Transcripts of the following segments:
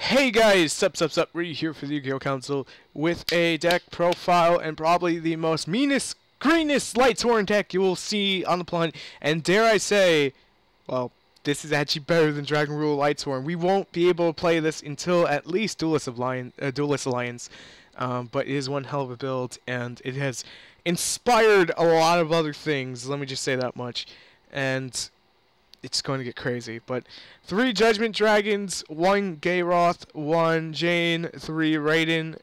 Hey guys, sup, Ryu here for the Yu-Gi-Oh! Council with a deck profile and probably the most meanest, greenest Lightsworn deck you will see on the planet. And dare I say, well, this is actually better than Dragon Rule Lightsworn. We won't be able to play this until at least Duelist Alliance, but it is one hell of a build, and it has inspired a lot of other things, let me just say that much. And it's going to get crazy, but 3 Judgment Dragons, 1 Gayroth, 1 Jane, 3 Raiden,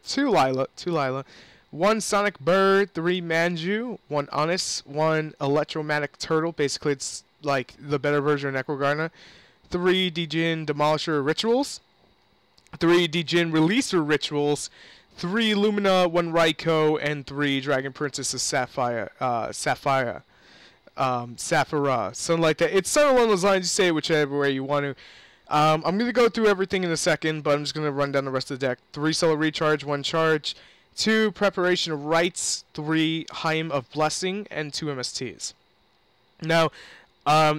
2 Lila, 1 Sonic Bird, 3 Manju, 1 Honest, 1 Electromagnetic Turtle, basically it's like the better version of Necrogarna, 3 Dijin Demolisher Rituals, 3 Dijin Releaser Rituals, 3 Lumina, 1 Raikou, and 3 Dragon Princesses Sapphira, something like that. It's sort of along those lines. You say it whichever way you want to. I'm going to go through everything in a second, but I'm just going to run down the rest of the deck. 3 Solar Recharge, 1 Charge, 2 Preparation of Rites, 3 Hymn of Blessing, and 2 MSTs. Now,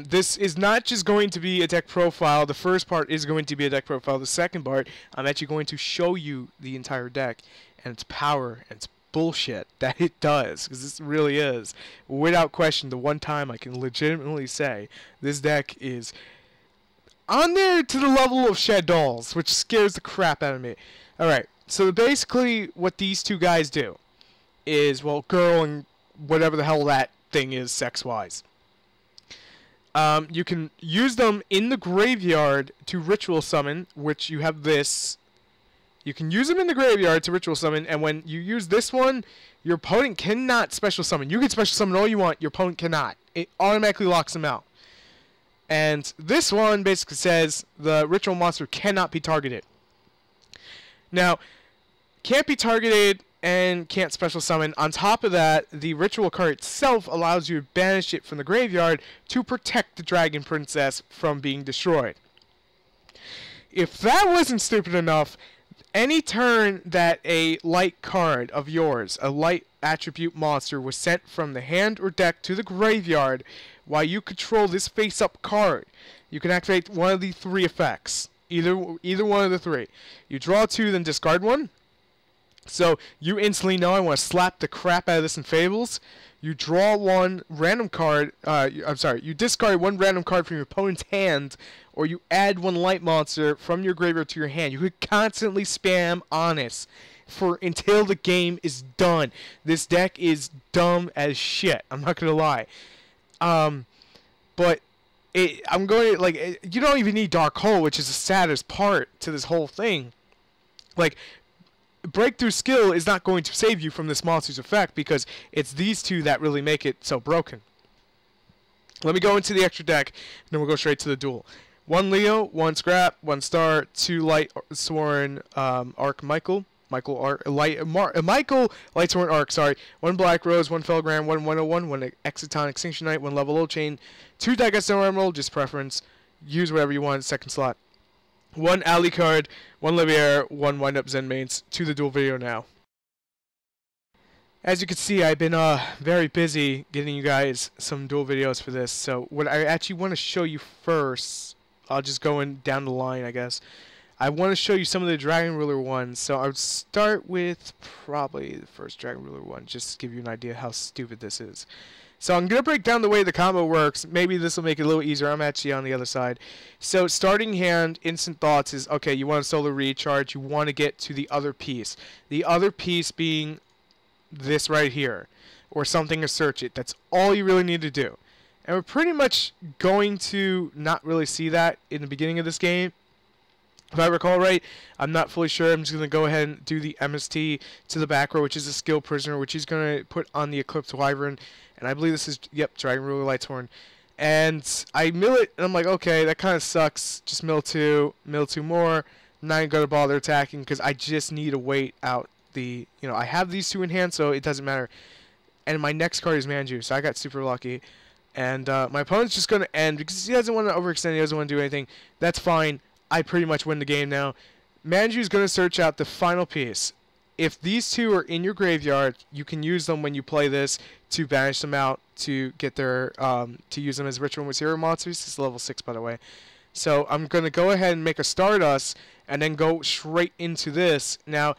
this is not just going to be a deck profile. The first part is going to be a deck profile. The second part, I'm actually going to show you the entire deck and its power and its bullshit that it does, because this really is, without question, the one time I can legitimately say this deck is on there to the level of Shed Dolls, which scares the crap out of me. Alright, so basically what these two guys do is, well, girl and whatever the hell that thing is sex-wise. You can use them in the graveyard to ritual summon, which you have this. You can use them in the graveyard to ritual summon, and when you use this one, your opponent cannot special summon. You can special summon all you want, your opponent cannot. It automatically locks them out. And this one basically says the ritual monster cannot be targeted. Now, can't be targeted and can't special summon. On top of that, the ritual card itself allows you to banish it from the graveyard to protect the Dragon Princess from being destroyed. If that wasn't stupid enough, any turn that a light card of yours, a light attribute monster, was sent from the hand or deck to the graveyard while you control this face-up card, you can activate one of the 3 effects. Either one of the 3. You draw 2, then discard 1. So you instantly know I want to slap the crap out of this in Fables. You draw 1 random card, you discard 1 random card from your opponent's hand, or you add 1 light monster from your graveyard to your hand. You could constantly spam Honest until the game is done. This deck is dumb as shit, I'm not gonna lie. But I'm going to, like, you don't even need Dark Hole, which is the saddest part to this whole thing. Like, Breakthrough Skill is not going to save you from this monster's effect, because it's these 2 that really make it so broken. Let me go into the extra deck, and then we'll go straight to the duel. 1 Leo, 1 Scrap, 1 Star, 2 Lightsworn Arc Michael, Lightsworn Arc, sorry, 1 Black Rose, 1 Felgram, 1 101, 1 Exciton Extinction Knight, 1 Level Old Chain, 2 Dagaston Emerald, just preference, use whatever you want, second slot. 1 Alley card, 1 Livier, 1 Wind Up Zen Mains. To the duel video now. As you can see, I've been very busy getting you guys some duel videos for this. So what I actually want to show you first, I'll just go down the line, I guess. I want to show you some of the Dragon Ruler ones. So I would start with probably the first Dragon Ruler one, just to give you an idea how stupid this is. So I'm going to break down the way the combo works. Maybe this will make it a little easier. I'm actually on the other side. So starting hand, instant thoughts is, okay, you want a solar recharge. You want to get to the other piece. The other piece being this right here, or something to search it. That's all you really need to do. And we're pretty much going to not really see that in the beginning of this game. If I recall right, I'm not fully sure. I'm just going to go ahead and do the MST to the back row, which is a skill prisoner, which he's going to put on the Eclipse Wyvern. And I believe this is, yep, Dragon Ruler Lightsworn. And I mill it, and I'm like, okay, that kind of sucks. Just mill 2 more. I'm not going to bother attacking, because I just need to wait out the, I have these 2 in hand, so it doesn't matter. And my next card is Manju, so I got super lucky. And my opponent's just going to end, because he doesn't want to overextend, he doesn't want to do anything. That's fine. I pretty much win the game now. Manju's going to search out the final piece. If these 2 are in your graveyard, you can use them when you play this to banish them out, to get their to use them as ritual material monsters. This is level 6, by the way. So I'm going to go ahead and make a Stardust, and then go straight into this. Now,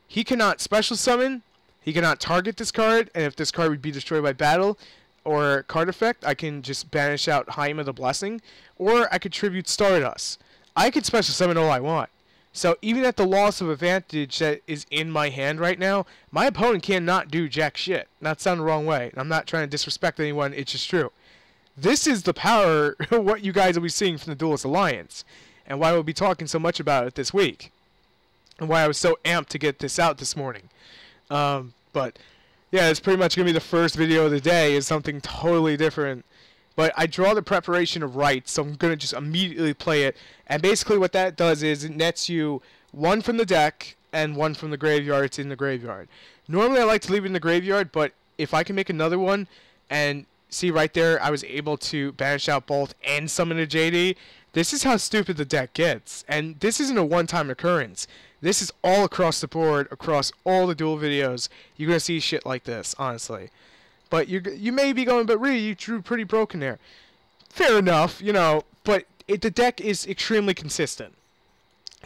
he cannot special summon, he cannot target this card, and if this card would be destroyed by battle or card effect, I can just banish out Haima the Blessing, or I could tribute Stardust. I could special summon all I want. So even at the loss of advantage that is in my hand right now, my opponent cannot do jack shit. Not sound the wrong way. I'm not trying to disrespect anyone, it's just true. This is the power, what you guys will be seeing from the Duelist Alliance, and why we'll be talking so much about it this week, and why I was so amped to get this out this morning. But yeah, it's pretty much going to be the first video of the day, is something totally different. But I draw the preparation of rights, so I'm going to just immediately play it. And basically what that does is it nets you 1 from the deck and 1 from the graveyard. It's in the graveyard. Normally I like to leave it in the graveyard, but if I can make another one, and see right there I was able to banish out both and summon a JD, this is how stupid the deck gets. And this isn't a one-time occurrence. This is all across the board, across all the duel videos. You're going to see shit like this, honestly. But you may be going, but really, you drew pretty broken there. Fair enough, you know, but the deck is extremely consistent.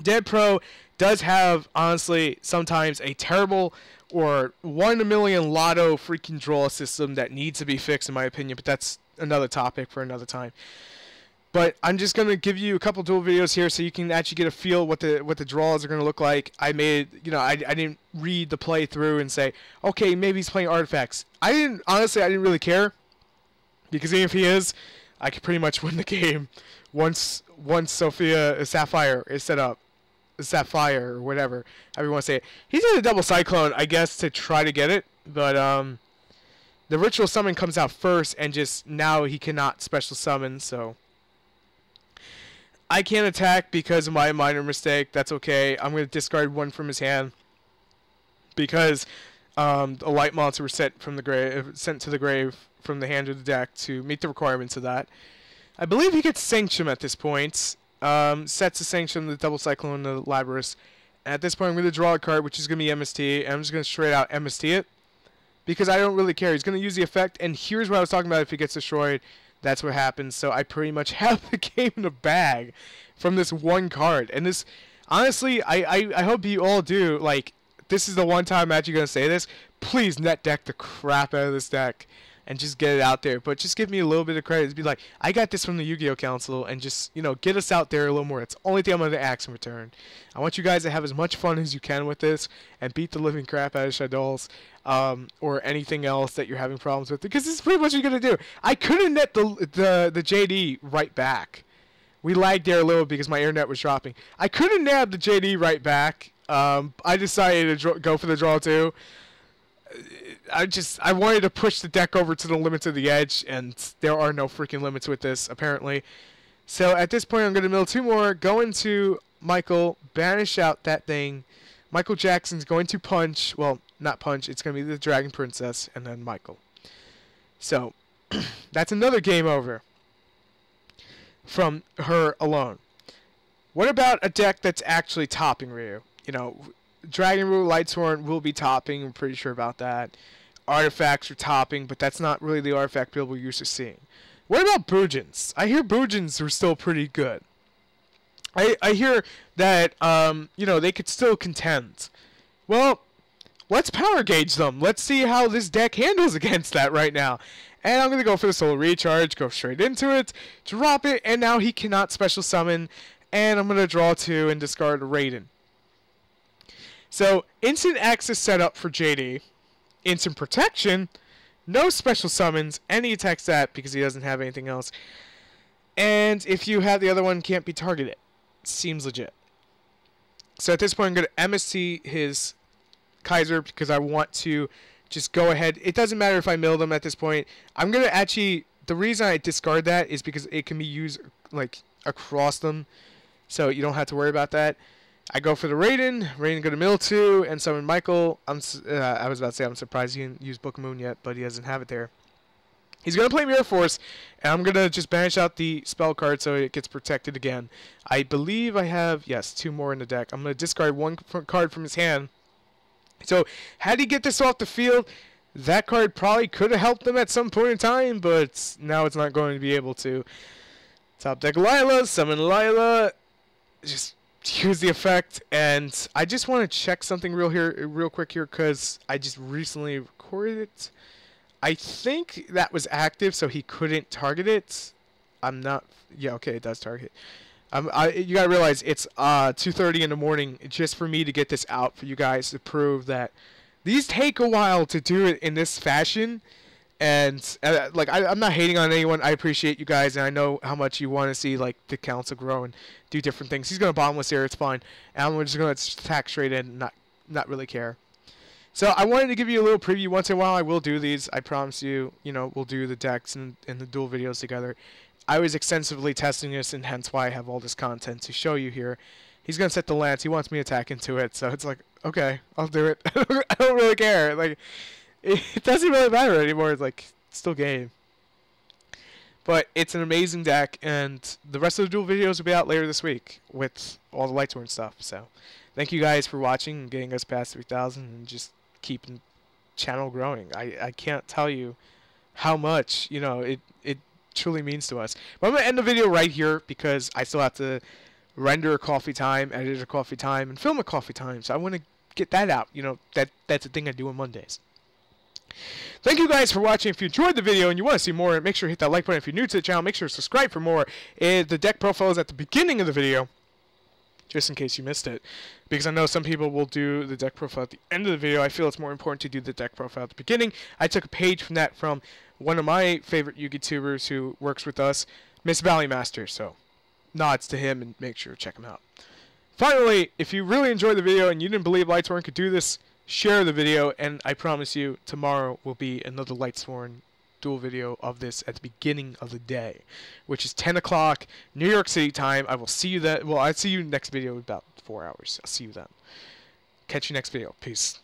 Dead Pro does have, honestly, sometimes a terrible or 1 in a million lotto freaking draw system that needs to be fixed, in my opinion, but that's another topic for another time. But I'm just going to give you a couple duel videos here so you can actually get a feel what the draws are going to look like. I made, you know, I didn't read the playthrough and say, okay, maybe he's playing artifacts. Honestly, I didn't really care. Because even if he is, I could pretty much win the game once Sapphire is set up. Sapphire or whatever, however you want to say it. He's in a double Cyclone, I guess, to try to get it. But, the Ritual Summon comes out first, and just now he cannot special summon, so I can't attack because of my minor mistake. That's okay. I'm going to discard 1 from his hand because a light monster was sent to the grave from the hand of the deck to meet the requirements of that. I believe he gets Sanction at this point. Sets a Sanction, the Double Cyclone, the Labyrinth. And at this point, I'm going to draw a card, which is going to be MST, and I'm just going to straight out MST it because I don't really care. He's going to use the effect, and here's what I was talking about if he gets destroyed. That's what happens. So I pretty much have the game in a bag from this one card. And this, honestly, I hope you all do. Like, this is the one time I'm actually going to say this. Please net deck the crap out of this deck and just get it out there. But just give me a little bit of credit. Be like, I got this from the Yu-Gi-Oh! Council, and just, you know, get us out there a little more. It's the only thing I'm going to ask in return. I want you guys to have as much fun as you can with this and beat the living crap out of Shadows. Or anything else that you're having problems with, because this is pretty much what you're gonna do. I couldn't net the JD right back. We lagged there a little because my internet was dropping. I couldn't nab the JD right back. I decided to go for the draw too. I wanted to push the deck over to the limits of the edge, and there are no freaking limits with this apparently. So at this point, I'm gonna mill 2 more, go into Michael, banish out that thing. Michael Jackson's going to punch, well, not punch, it's going to be the Dragon Princess, and then Michael. So, that's another game over from her alone. What about a deck that's actually topping Ryu? You know, Dragon Rule, Lightsworn will be topping, I'm pretty sure about that. Artifacts are topping, but that's not really the artifact build we're used to seeing. What about Boojins? I hear Boojins are still pretty good. I hear that, you know, they could still contend. Well, let's power gauge them. Let's see how this deck handles against that right now. And I'm going to go for the Soul Recharge, go straight into it, drop it, and now he cannot special summon. And I'm going to draw 2 and discard a Raiden. So, instant access set up for JD. Instant protection, no special summons, and he attacks that because he doesn't have anything else. And if you have the other one, can't be targeted. Seems legit. So at this point, I'm going to MST his Kaiser because I want to just go ahead. It doesn't matter if I mill them at this point. I'm going to actually, the reason I discard that is because it can be used like across them. So you don't have to worry about that. I go for the Raiden. Raiden going to mill 2 and summon Michael. I was about to say I'm surprised he didn't use Book of Moon yet, but he doesn't have it there. He's going to play Mirror Force, and I'm going to just banish out the spell card so it gets protected again. I believe I have, yes, 2 more in the deck. I'm going to discard 1 card from his hand. So, had he get this off the field, that card probably could have helped him at some point in time, but now it's not going to be able to. Top deck Lila, summon Lila. Just use the effect, and I just want to check something real quick here, because I just recently recorded it. I think that was active, so he couldn't target it. I'm not. Yeah, okay, it does target. You gotta realize it's 2:30 in the morning just for me to get this out for you guys to prove that these take a while to do it in this fashion. And like I'm not hating on anyone. I appreciate you guys, and I know how much you want to see like the council grow and do different things. He's gonna bottomless here. It's fine. And I'm just gonna attack straight in, and not really care. So I wanted to give you a little preview. Once in a while, I will do these. I promise you. You know, we'll do the decks and the duel videos together. I was extensively testing this, and hence why I have all this content to show you here. He's gonna set the lance. He wants me to attack into it, so it's like, okay, I'll do it. I don't really care. Like, it doesn't really matter anymore. It's like, it's still game. But it's an amazing deck, and the rest of the duel videos will be out later this week with all the Lightsworn stuff. So, thank you guys for watching and getting us past 3,000 and just keeping channel growing. I can't tell you how much, you know, it truly means to us. But I'm going to end the video right here because I still have to render a coffee time, edit a coffee time, and film a coffee time. So I want to get that out. You know, that's a thing I do on Mondays. Thank you guys for watching. If you enjoyed the video and you want to see more, make sure to hit that like button. If you're new to the channel, make sure to subscribe for more. The deck profile is at the beginning of the video, just in case you missed it, because I know some people will do the deck profile at the end of the video. I feel it's more important to do the deck profile at the beginning. I took a page from that from one of my favorite YouTubers who works with us, Miss Valley Master. So nods to him, and make sure to check him out. Finally, if you really enjoyed the video and you didn't believe Lightsworn could do this, share the video, and I promise you tomorrow will be another Lightsworn duel video of this at the beginning of the day, which is 10 o'clock New York City time. I will see you then. Well, I'll see you next video in about 4 hours. I'll see you then. Catch you next video. Peace.